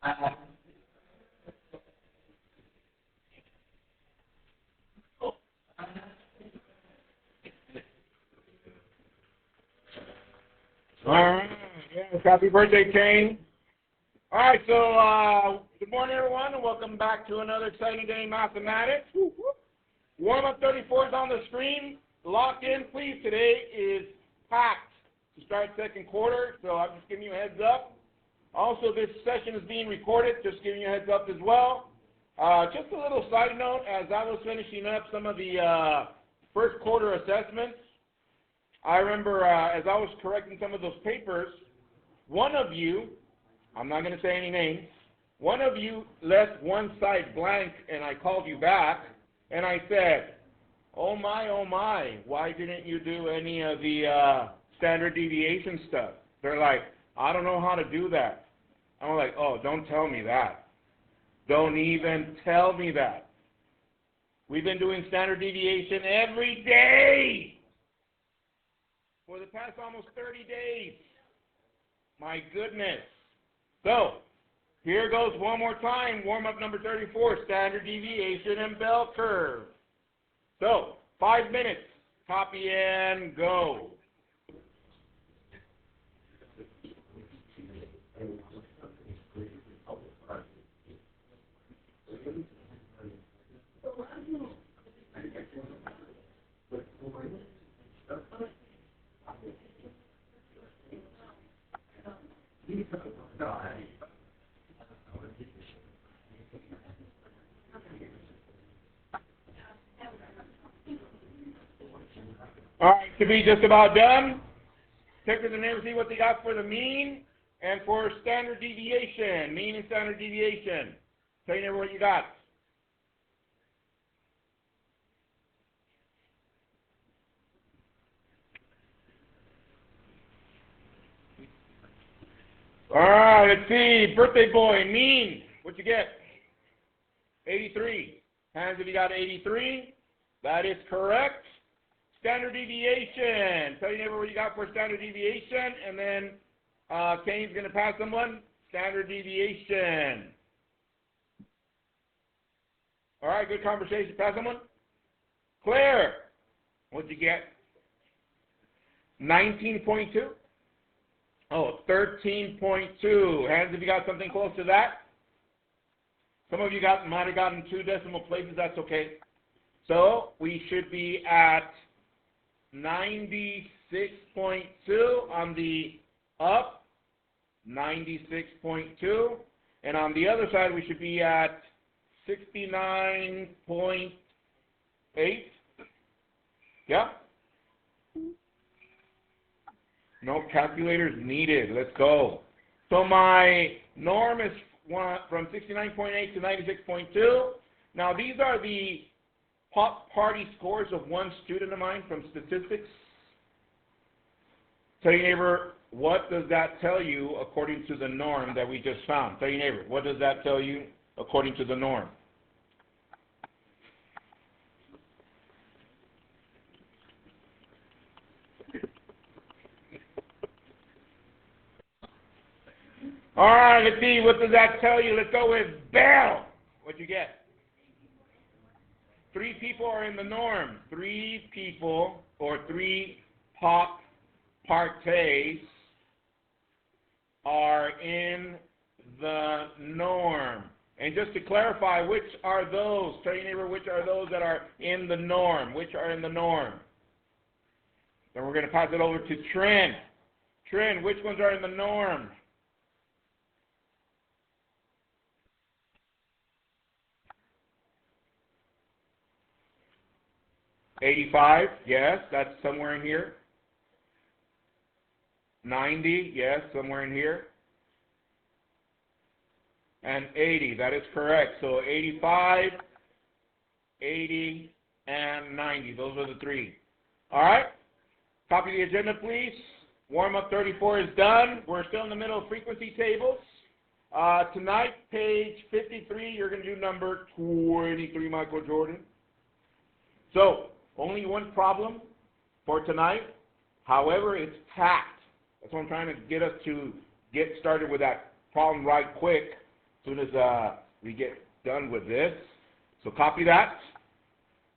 All right. Yes, happy birthday, Kane. All right, so good morning, everyone, and welcome back to another exciting day in mathematics. Warm-up 34 is on the screen. Lock in, please. Today is packed to start second quarter, so I'm just giving you a heads up. Also, this session is being recorded, just giving you a heads up as well. Just a little side note, as I was finishing up some of the first quarter assessments, I remember as I was correcting some of those papers, one of you, I'm not going to say any names, one of you left one side blank, and I called you back, and I said, oh my, why didn't you do any of the standard deviation stuff? They're like, I don't know how to do that. I'm like, oh, don't tell me that. Don't even tell me that. We've been doing standard deviation every day for the past almost 30 days. My goodness. So, here goes one more time. Warm-up number 34, standard deviation and bell curve. So, 5 minutes. Copy and go. All right, to be just about done. Take the name and see what they got for the mean and for standard deviation. Mean and standard deviation. Tell you what you got. All right, let's see. Birthday boy, mean. What'd you get? 83. Hands if you got 83. That is correct. Standard deviation. Tell your neighbor what you got for standard deviation, and then Kane's going to pass someone. Standard deviation. All right, good conversation. Pass someone. Claire, what'd you get? 19.2. Oh, 13.2. Hands if you got something close to that. Some of you might have gotten 2 decimal places. That's okay. So we should be at 96.2 on the up, 96.2, and on the other side we should be at 69.8. Yeah? No calculators needed. Let's go. So my norm is from 69.8 to 96.2. Now these are the pop party scores of one student of mine from statistics. Tell your neighbor, what does that tell you according to the norm that we just found? Tell your neighbor, what does that tell you according to the norm? All right, let's see, what does that tell you? Let's go with Bell. What'd you get? 3 people are in the norm. 3 people or 3 pop parties are in the norm. And just to clarify, which are those? Tell your neighbor, which are those that are in the norm? Which are in the norm? Then we're going to pass it over to Trent. Trent, which ones are in the norm? $85, yes, that's somewhere in here. $90, yes, somewhere in here. And $80, that is correct. So $85, $80, and $90. Those are the 3. All right? Copy the agenda, please. Warm-up 34 is done. We're still in the middle of frequency tables. Tonight, page 53, you're going to do number 23, Michael Jordan. So, only one problem for tonight. However, it's packed. That's what I'm trying to get us to get started with that problem right quick. soon as we get done with this. So copy that.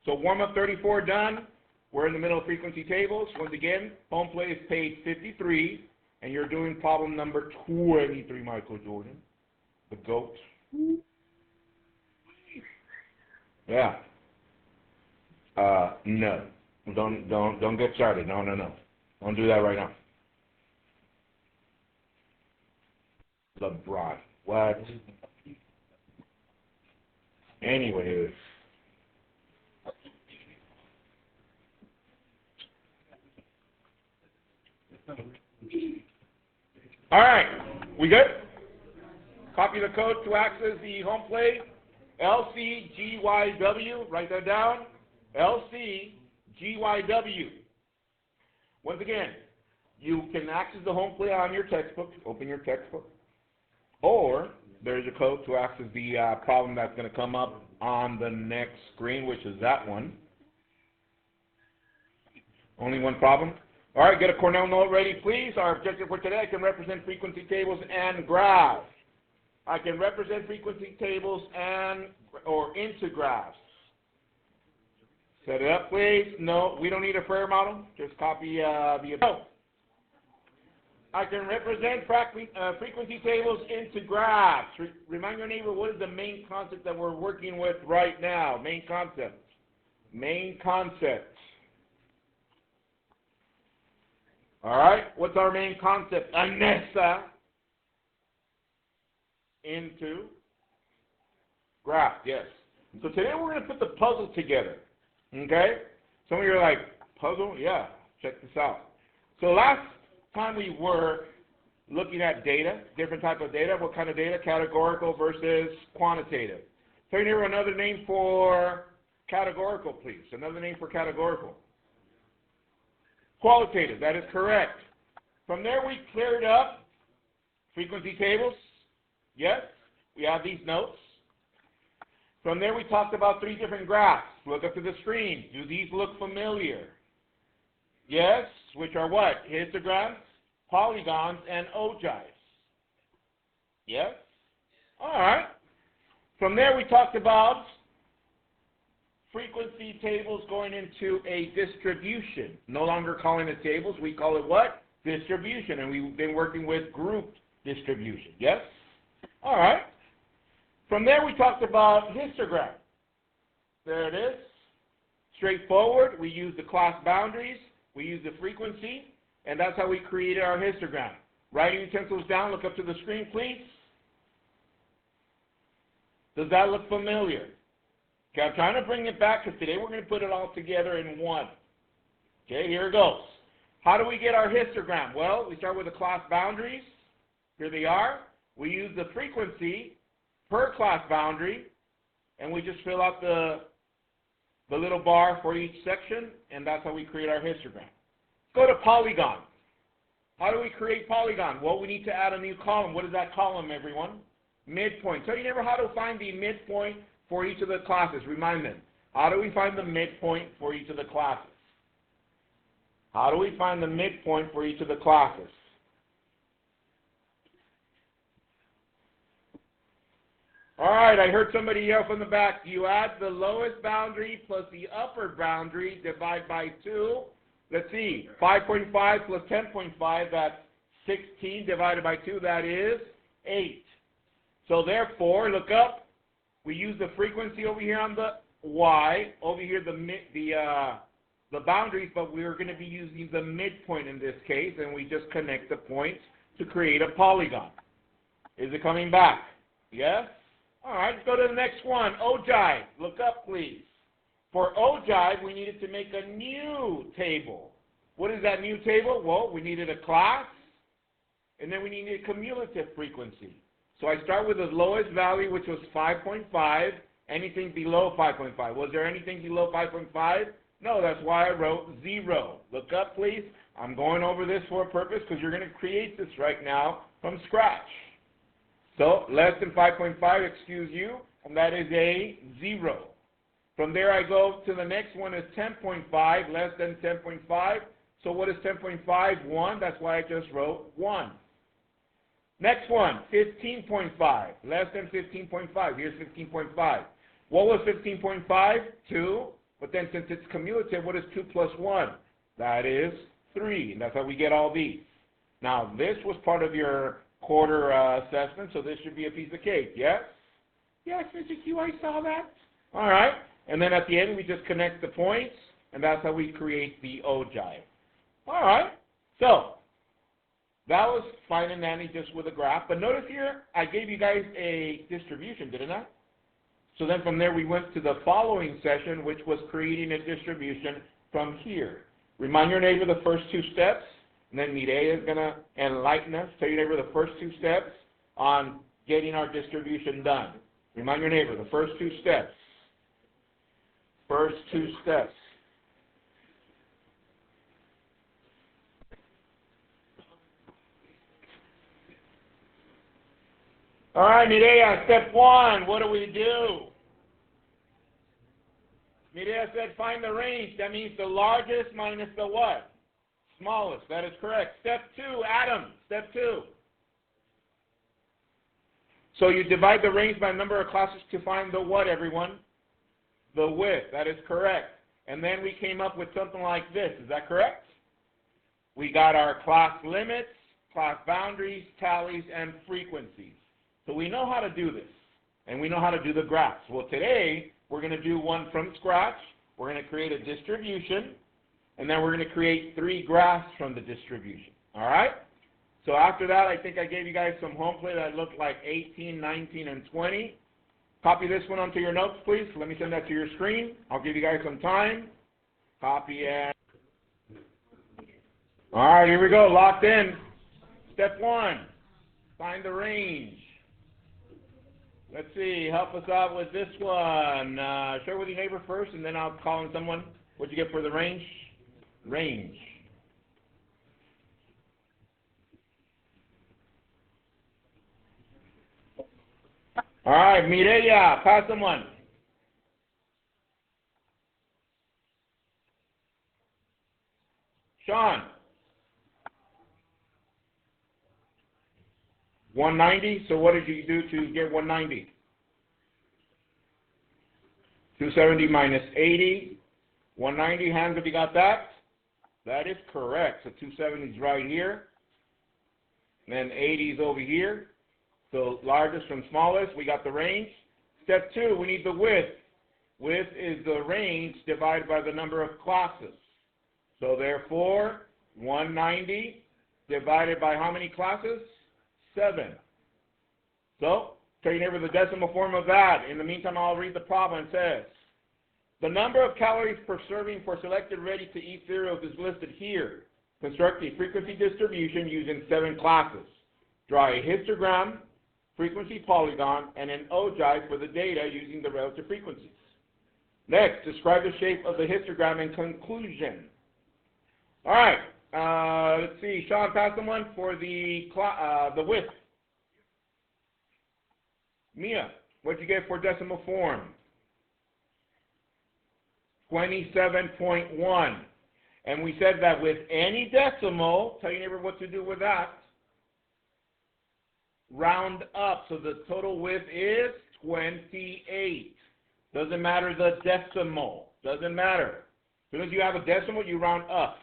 So warm-up 34 done. We're in the middle of frequency tables. Once again, home play is page 53, and you're doing problem number 23, Michael Jordan, the GOAT. Yeah. No. Don't get started. No. Don't do that right now. LeBron. What? Anyways. All right. We good? Copy the code to access the home play. LCGYW. Write that down. LCGYW. Once again, you can access the home play on your textbook. Open your textbook. Or there's a code to access the problem that's going to come up on the next screen, which is that one. Only one problem. All right, get a Cornell note ready, please. Our objective for today, I can represent frequency tables and graphs. I can represent frequency tables or into graphs. Set it up, please. No, we don't need a prayer model. Just copy the. No. I can represent frequency tables into graphs. Remind your neighbor, what is the main concept that we're working with right now? Main concept. Main concept. All right. What's our main concept? Anessa. Into graph. Yes. So today we're going to put the puzzle together. Okay? Some of you are like, puzzle? Yeah. Check this out. So last time we were looking at data, different type of data. What kind of data? Categorical versus quantitative. So you hear another name for categorical, please. Another name for categorical. Qualitative. That is correct. From there we cleared up frequency tables. Yes, we have these notes. From there we talked about 3 different graphs. Look up to the screen. Do these look familiar? Yes, which are what? Histograms, polygons, and ogives. Yes? All right. From there we talked about frequency tables going into a distribution. No longer calling it tables, we call it what? Distribution. And we've been working with group distribution. Yes? All right. From there we talked about histogram. There it is. Straightforward. We use the class boundaries. We use the frequency. And that's how we created our histogram. Writing utensils down. Look up to the screen, please. Does that look familiar? Okay, I'm trying to bring it back because today we're going to put it all together in one. Okay, here it goes. How do we get our histogram? Well, we start with the class boundaries. Here they are. We use the frequency per class boundary, and we just fill out the little bar for each section, and that's how we create our histogram. Go to polygon. How do we create polygon? Well, we need to add a new column. What is that column, everyone? Midpoint. So you never how to find the midpoint for each of the classes. Remind them. How do we find the midpoint for each of the classes? How do we find the midpoint for each of the classes? All right, I heard somebody yell from the back. You add the lowest boundary plus the upper boundary, divide by 2. Let's see, 5.5 plus 10.5, that's 16 divided by 2, that is 8. So therefore, look up. We use the frequency over here on the Y, over here the boundaries, but we're going to be using the midpoint in this case, and we just connect the points to create a polygon. Is it coming back? Yes? All right, let's go to the next one. Ogive. Look up, please. For ogive, we needed to make a new table. What is that new table? Well, we needed a class, and then we needed a cumulative frequency. So I start with the lowest value, which was 5.5. Anything below 5.5. Was there anything below 5.5? No, that's why I wrote 0. Look up, please. I'm going over this for a purpose because you're going to create this right now from scratch. So less than 5.5, excuse you, and that is a 0. From there I go to the next one is 10.5, less than 10.5. So what is 10.5? 1. That's why I just wrote 1. Next one, 15.5. Less than 15.5. Here's 15.5. What was 15.5? 2. But then since it's cumulative, what is 2 plus 1? That is 3. And that's how we get all these. Now, this was part of your quarter assessment, so this should be a piece of cake. Yes? Yes, Mr. Q, I saw that. All right. And then at the end, we just connect the points, and that's how we create the ogive. All right. So that was fine and dandy just with a graph. But notice here, I gave you guys a distribution, didn't I? So then from there, we went to the following session, which was creating a distribution from here. Remind your neighbor the first 2 steps, and then Mireya is going to enlighten us. Tell your neighbor the first 2 steps on getting our distribution done. Remind your neighbor the first 2 steps. First 2 steps. All right, Mireya, step 1, what do we do? Mireya said find the range. That means the largest minus the what? Smallest. That is correct. Step 2, Adam, step 2. So you divide the range by number of classes to find the what, everyone? The width. That is correct. And then we came up with something like this. Is that correct? We got our class limits, class boundaries, tallies, and frequencies. So we know how to do this, and we know how to do the graphs. Well, today, we're going to do one from scratch. We're going to create a distribution, and then we're going to create 3 graphs from the distribution. All right? So after that, I think I gave you guys some home play that looked like 18, 19, and 20. Copy this one onto your notes, please. Let me send that to your screen. I'll give you guys some time. Copy it. All right, here we go. Locked in. Step 1, find the range. Let's see, help us out with this one. Share with your neighbor first, and then I'll call in someone. What'd you get for the range? Range. All right, Mireya, pass someone. Sean. 190, so what did you do to get 190? 270 minus 80. 190, hands if you got that. That is correct. So 270 is right here. And then 80 is over here. So largest from smallest, we got the range. Step 2, we need the width. Width is the range divided by the number of classes. So therefore, 190 divided by how many classes? 7. So, tell your neighbor the decimal form of that. In the meantime, I'll read the problem. It says, the number of calories per serving for selected ready-to-eat cereals is listed here. Construct a frequency distribution using 7 classes. Draw a histogram, frequency polygon, and an ogive for the data using the relative frequencies. Next, describe the shape of the histogram in conclusion. All right. Let's see, Sean, pass someone for the width. Mia, what'd you get for decimal form? 27.1. And we said that with any decimal, tell your neighbor what to do with that. Round up. So the total width is 28. Doesn't matter the decimal. Doesn't matter. As soon as you have a decimal, you round up.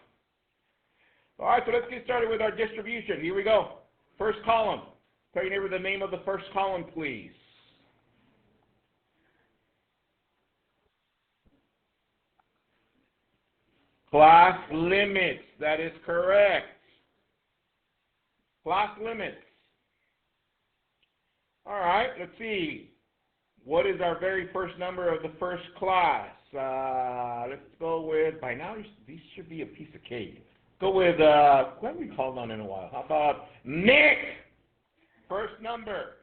All right, so let's get started with our distribution. Here we go. First column. Tell your neighbor the name of the first column, please. Class limits. That is correct. Class limits. All right, let's see. What is our very first number of the first class? Let's go with, by now, these should be a piece of cake. Go with, who haven't we called on in a while? How about Nick? First number.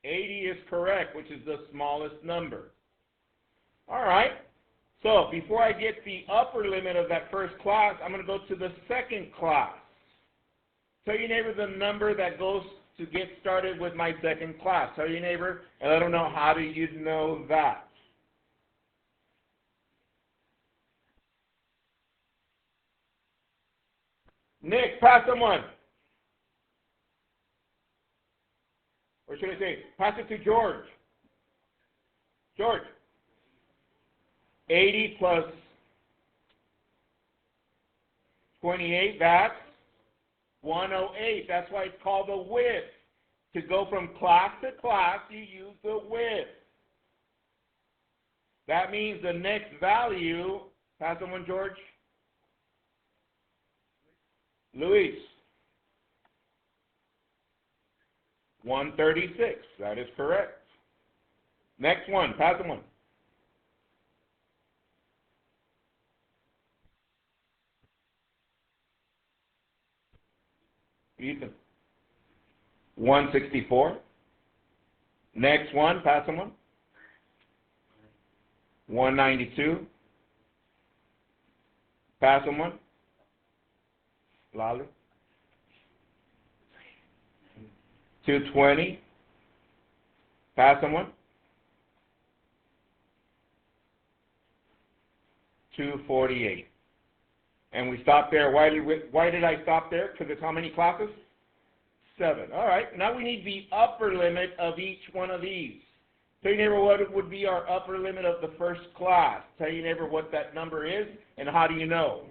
$80 is correct, which is the smallest number. All right. So before I get the upper limit of that first class, I'm going to go to the second class. Tell your neighbor the number that goes to get started with my second class. Tell your neighbor and let them know how do you know that. Nick, pass someone. Or should I say, pass it to George. George. 80 plus 28, that's 108. That's why it's called the width. To go from class to class, you use the width. That means the next value, pass someone, George. Luis. 136. That is correct. Next one, pass someone. Ethan. 164. Next one, pass someone. 192. Pass someone. Lolly. 220. Pass someone. 248. And we stop there. Why did I stop there? Because it's how many classes? 7. All right. Now we need the upper limit of each one of these. Tell your neighbor what would be our upper limit of the first class. Tell your neighbor what that number is, and how do you know?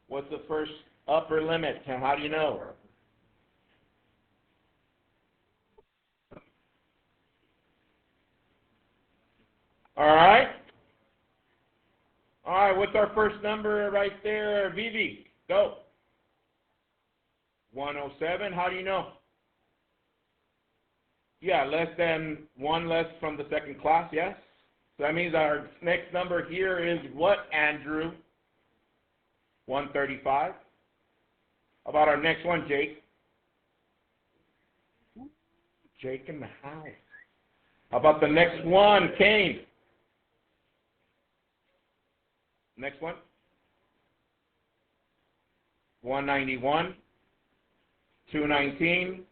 What's the first upper limit, and how do you know? All right. All right, what's our first number right there? Vivi, go. 107, how do you know? Yeah, less than 1 less from the second class, yes? So that means our next number here is what, Andrew? 135. How about our next one, Jake? Jake in the house. How about the next one, Kane? Next one. 191. 219.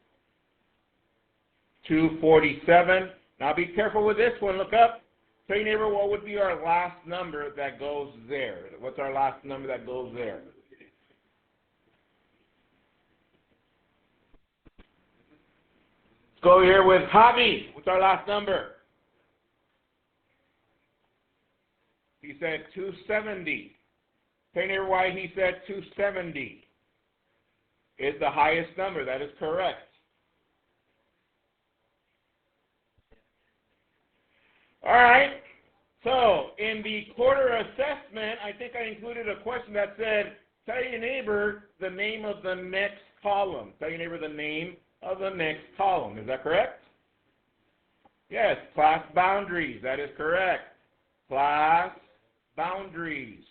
247. Now be careful with this one. Look up. Tell your neighbor what would be our last number that goes there. What's our last number that goes there? Let's go here with Javi. What's our last number? He said 270. Tell your neighbor why he said 270. Is the highest number. That is correct. All right. So in the quarter assessment, I think I included a question that said, tell your neighbor the name of the next column. Tell your neighbor the name of the next column. Is that correct? Yes. Class boundaries. That is correct. Class boundaries.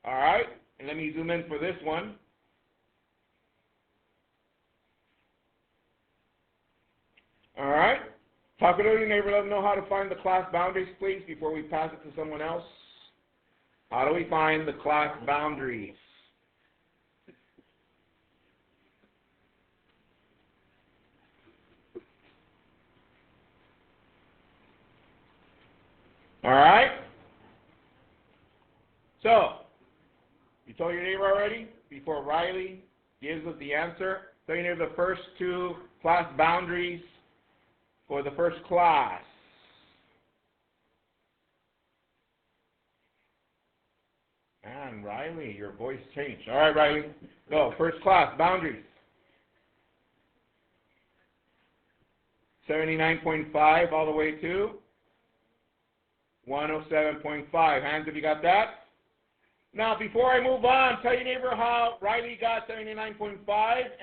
All right. And let me zoom in for this one. All right. Talk to your neighbor, let them know how to find the class boundaries, please, before we pass it to someone else. How do we find the class boundaries? All right. So, you told your neighbor already? Before Riley gives us the answer, tell your neighbor the first 2 class boundaries for the first class. And Riley, your voice changed. All right, Riley, go. First class, boundaries. 79.5 all the way to 107.5. Hands if you got that. Now, before I move on, tell your neighbor how Riley got 79.5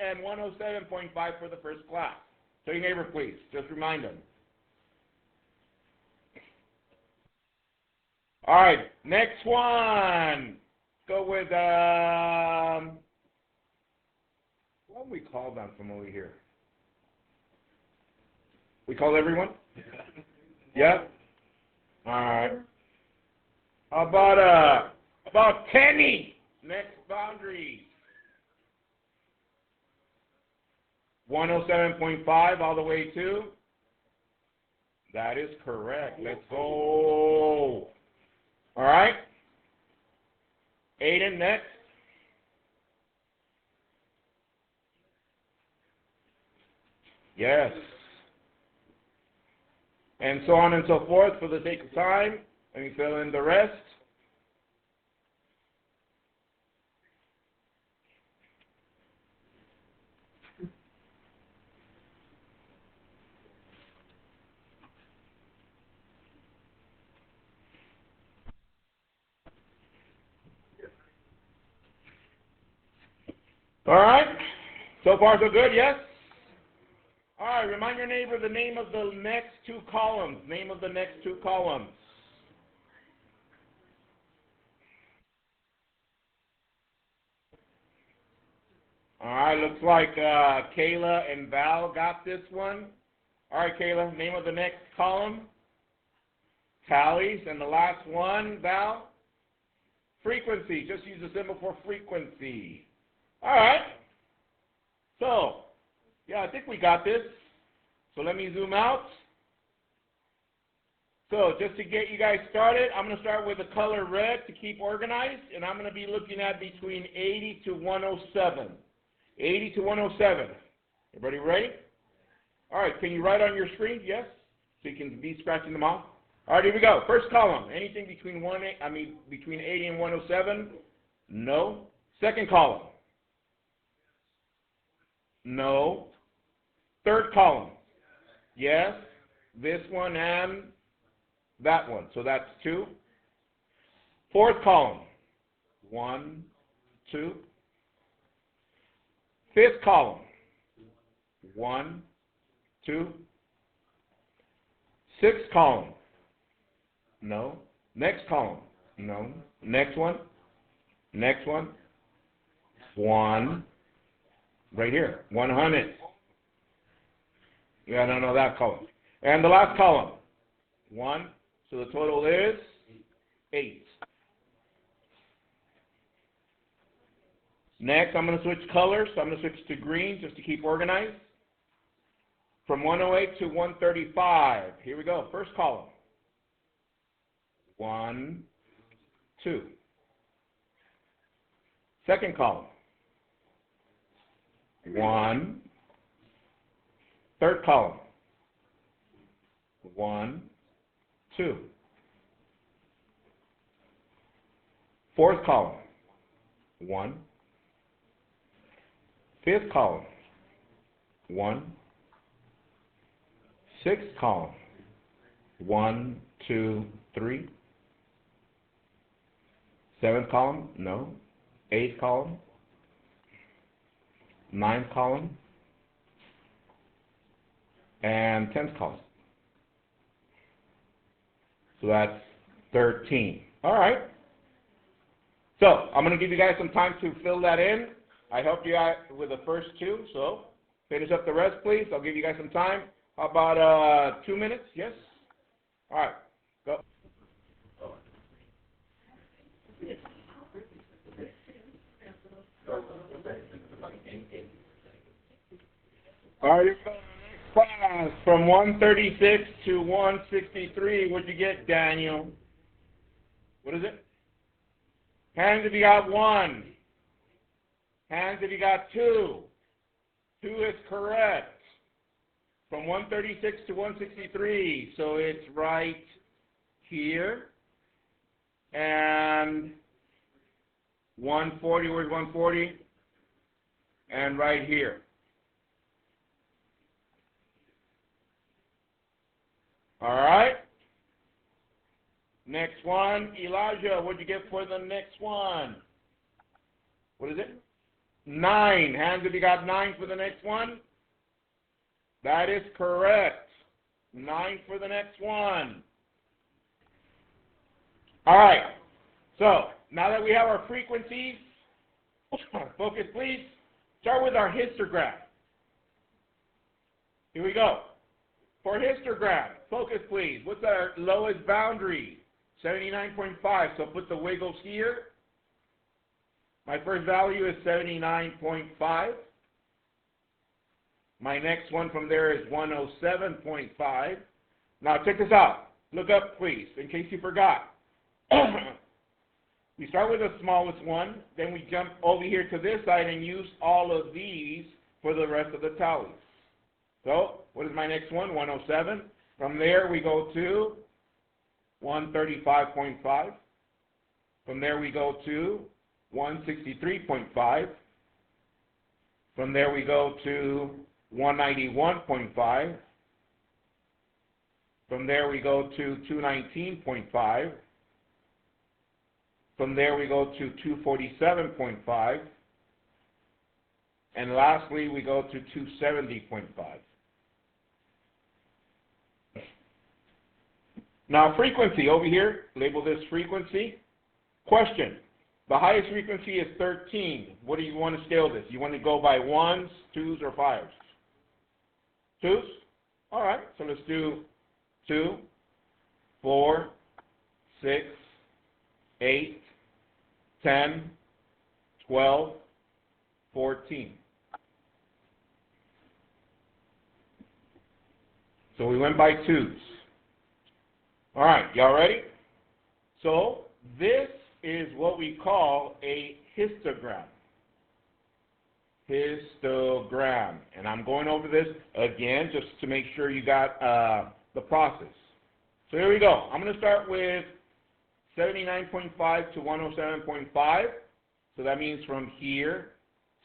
and 107.5 for the first class. Tell your neighbor, please. Just remind them. All right, next one. Go with, what do we call them from over here? We call everyone? Yeah? All right. How about Kenny? Next boundary. 107.5 all the way to? That is correct. Let's go. All right. Aiden, next. Yes. And so on and so forth. For the sake of time, let me fill in the rest. All right. So far, so good, yes? All right, remind your neighbor the name of the next two columns. Name of the next two columns. All right, looks like Kayla and Val got this one. All right, Kayla, name of the next column. Tallies. And the last one, Val? Frequency. Just use the symbol for frequency. All right. So, yeah, I think we got this. So let me zoom out. So just to get you guys started, I'm going to start with the color red to keep organized, and I'm going to be looking at between 80 to 107. 80 to 107. Everybody ready? All right, can you write on your screen? Yes? So you can be scratching them off. All right, here we go. First column, anything between between 80 and 107? No. Second column? No. Third column? Yes. This one and that one. So that's 2. Fourth column? 1, 2. Fifth column? 1, 2. Sixth column? No. Next column? No. Next one? Next one? 1. Right here. 100. Yeah, I don't know that column. And the last column? 1. So the total is 8. Next, I'm going to switch colors. So I'm going to switch to green just to keep organized. From 108 to 135. Here we go. First column. 1, 2. Second column. 1. Third column. 1, 2. Fourth column. 1. Fifth column. 1. Sixth column. 1, 2, 3. Seventh column. No. Eighth column. Ninth column. And 10th column. So that's 13. All right. So I'm going to give you guys some time to fill that in. I helped you out with the first 2, so finish up the rest, please. I'll give you guys some time. How about 2 minutes? Yes? All right. Go. All right, here we go. Class from 136 to 163. What'd you get, Daniel? What is it? Hands if you got 1. Hands if you got 2. 2 is correct. From 136 to 163. So it's right here. And 140, where's 140? And right here. All right. Next one, Elijah, what'd you get for the next one? What is it? 9. Hands if you got 9 for the next one. That is correct. 9 for the next one. All right. So now that we have our frequencies, focus please. Start with our histogram. Here we go. For histogram, focus please. What's our lowest boundary? 79.5. So put the wiggles here. My first value is 79.5. My next one from there is 107.5. Now check this out. Look up please, in case you forgot. We start with the smallest one, then we jump over here to this side and use all of these for the rest of the tallies. So, what is my next one? 107. From there, we go to 135.5. From there, we go to 163.5. From there, we go to 191.5. From there, we go to 219.5. From there, we go to 247.5. And lastly, we go to 270.5. Now, frequency over here, label this frequency. Question, the highest frequency is 13. What do you want to scale this? You want to go by ones, twos, or fives? Twos? All right, so let's do 2, 4, 6, 8, 10, 12, 14. So we went by twos. All right, y'all ready? So this is what we call a histogram. Histogram. And I'm going over this again just to make sure you got the process. So here we go. I'm going to start with 79.5 to 107.5. So that means from here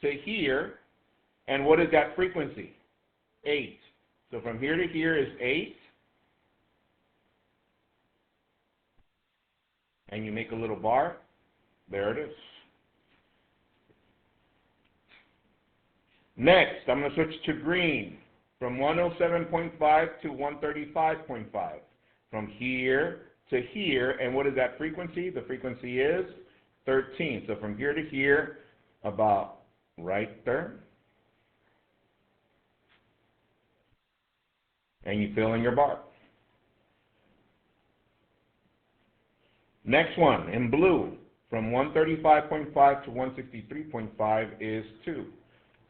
to here. And what is that frequency? 8. So from here to here is 8. And you make a little bar. There it is. Next, I'm going to switch to green from 107.5 to 135.5. From here to here, and what is that frequency? The frequency is 13. So from here to here, about right there. And you fill in your bar. Next one, in blue, from 135.5 to 163.5 is 2.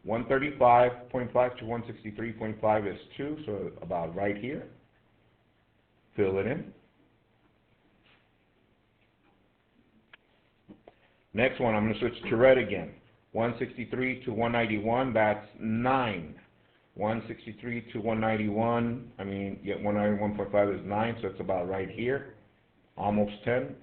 135.5 to 163.5 is 2, so about right here. Fill it in. Next one, I'm going to switch to red again. 163 to 191, that's 9. 163 to 191, 191.5 is 9, so it's about right here. Almost 10.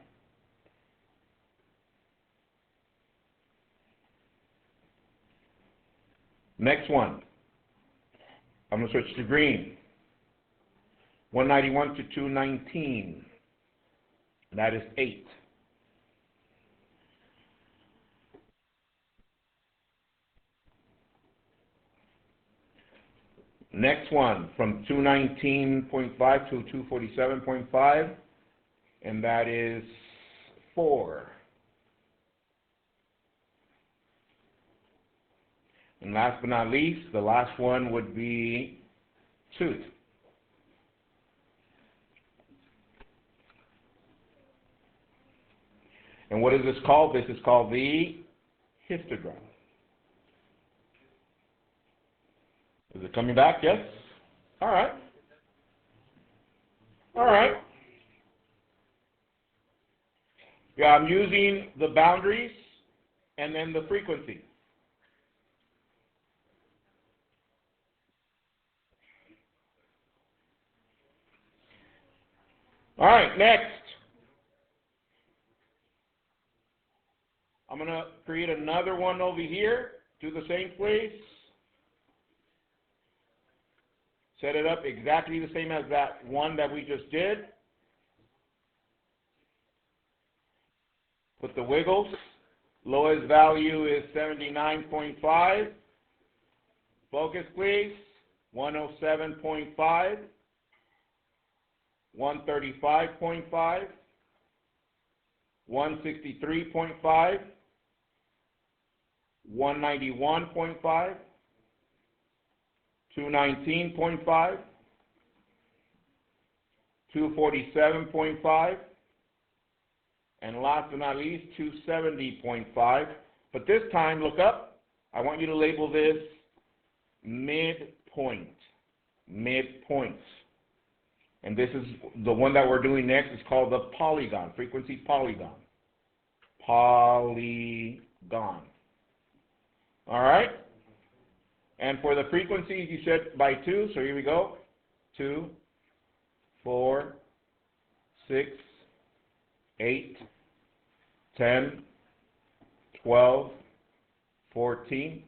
Next one, I'm going to switch to green. 191 to 219, that is 8. Next one, from 219.5 to 247.5, and that is 4. And last but not least, the last one would be 2. And what is this called? This is called the histogram. Is it coming back? Yes? All right. All right. Yeah, I'm using the boundaries and then the frequency. All right, next. I'm going to create another one over here. Do the same place. Set it up exactly the same as that one that we just did. Put the wiggles. Lowest value is 79.5. Focus, please. 107.5. 135.5. 163.5. 191.5. 219.5. 247.5. And last but not least, 270.5. But this time, look up. I want you to label this midpoint. Midpoints. And this is the one that we're doing next. It's called the polygon, frequency polygon. polygon. All right? And for the frequencies, you said by 2, so here we go. 2, 4, 6, 8, 10, 12, 14.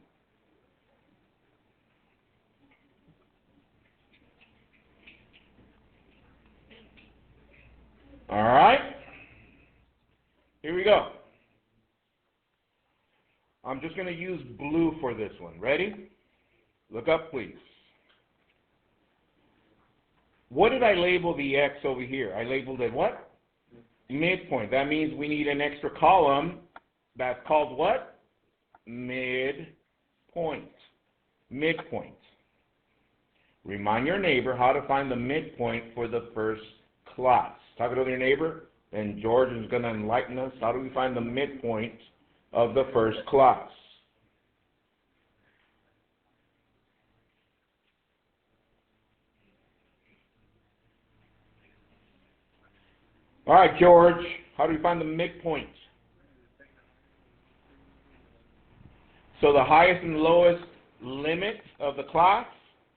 All right? Here we go. I'm just going to use blue for this one. Ready? Look up, please. What did I label the X over here? I labeled it what? Midpoint. That means we need an extra column that's called what? Midpoint. Midpoint. Remind your neighbor how to find the midpoint for the first class. Talk to your neighbor, and George is going to enlighten us. How do we find the midpoint of the first class? All right, George, how do we find the midpoint? So the highest and lowest limit of the class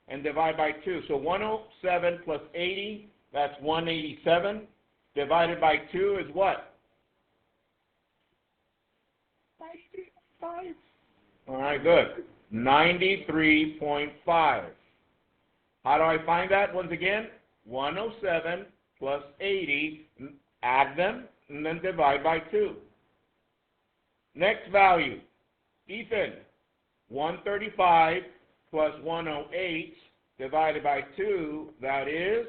and divide by 2. So 107 plus 80, that's 187. Divided by 2 is what? 93.5. All right, good. 93.5. How do I find that? Once again, 107 plus 80, add them, and then divide by 2. Next value, Ethan, 135 plus 108 divided by 2, that is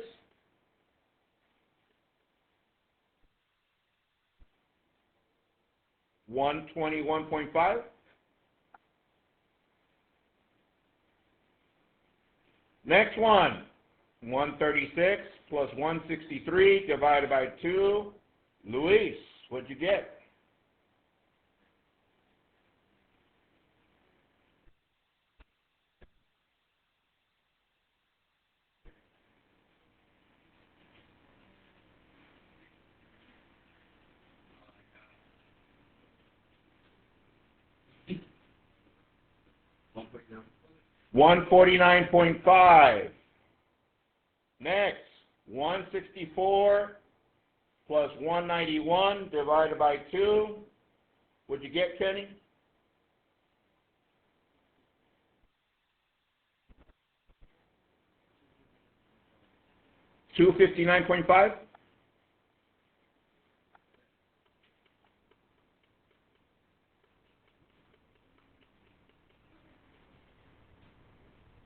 121.5. Next one, 136 plus 163 divided by 2. Luis, what'd you get? $149.5. Next, 164 plus 191 divided by 2. What'd you get, Kenny? $259.5.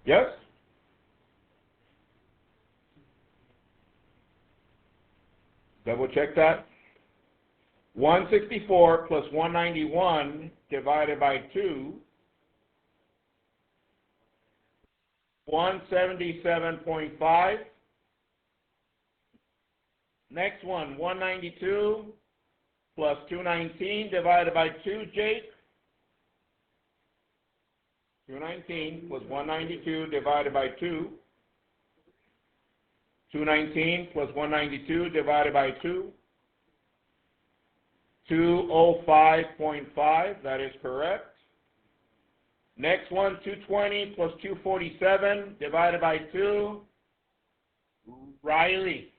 Yes? Double check that. 164 plus 191 divided by 2. 177.5. Next one, 192 plus 219 divided by 2, Jake. 219 plus 192 divided by 2. 219 plus 192 divided by 2. 205.5, that is correct. Next one, 220 plus 247 divided by 2. Riley.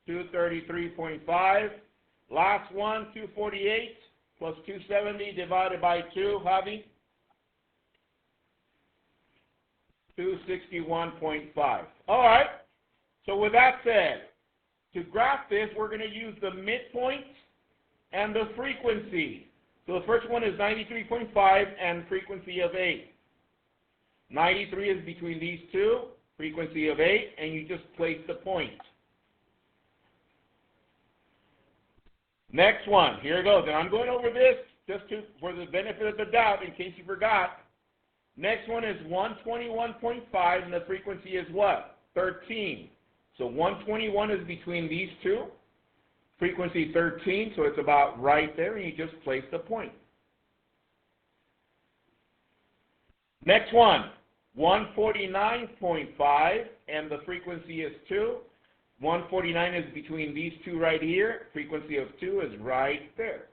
$233.5. Last one, 248 plus 270 divided by 2. Javi? 261.5. All right. So with that said, to graph this, we're going to use the midpoint and the frequency. So the first one is 93.5 and frequency of 8. 93 is between these two, frequency of 8, and you just place the point. Next one, here it goes. And I'm going over this just for the benefit of the doubt in case you forgot. Next one is 121.5, and the frequency is what? 13. So 121 is between these two. Frequency 13, so it's about right there, and you just place the point. Next one, 149.5, and the frequency is 2. 149 is between these two right here. Frequency of 2 is right there.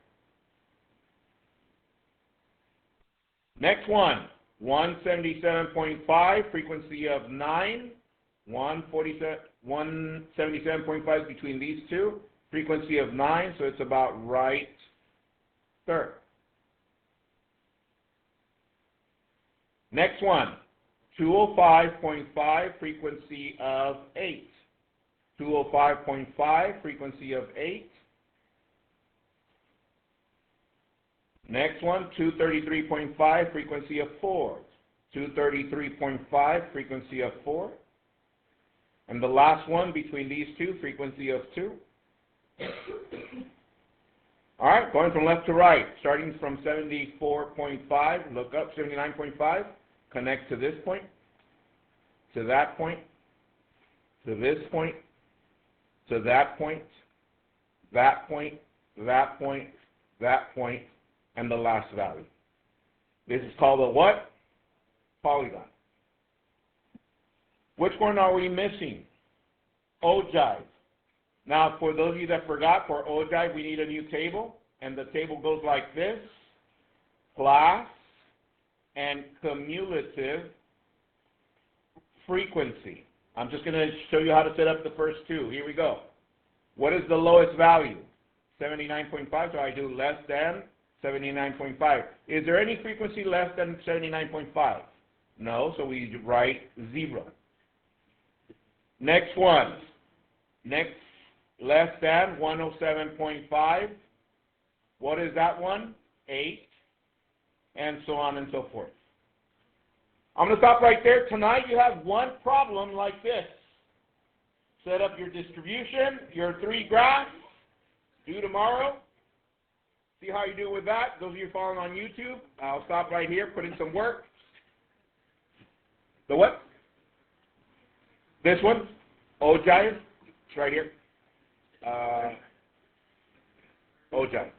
Next one, 177.5, frequency of 9. 177.5 is between these two. Frequency of 9, so it's about right there. Next one, 205.5, frequency of 8. 205.5, frequency of 8. Next one, 233.5, frequency of 4. 233.5, frequency of 4. And the last one between these two, frequency of 2. All right, going from left to right, starting from 74.5, look up, 79.5, connect to this point, to that point, to this point, to that point, that point, that point, that point, and the last value. This is called a what? Polygon. Which one are we missing? Ogive. Now, for those of you that forgot, for ogive, we need a new table, and the table goes like this: class and cumulative frequency. I'm just going to show you how to set up the first two. Here we go. What is the lowest value? 79.5, so I do less than 79.5. Is there any frequency less than 79.5? No, so we write 0. Next one. Next, less than 107.5. What is that one? 8. And so on and so forth. I'm going to stop right there. Tonight you have one problem like this. Set up your distribution, your 3 graphs. Due tomorrow. See how you do with that. Those of you following on YouTube, I'll stop right here, put in some work. The what? This one, ogive. It's right here. Ogive.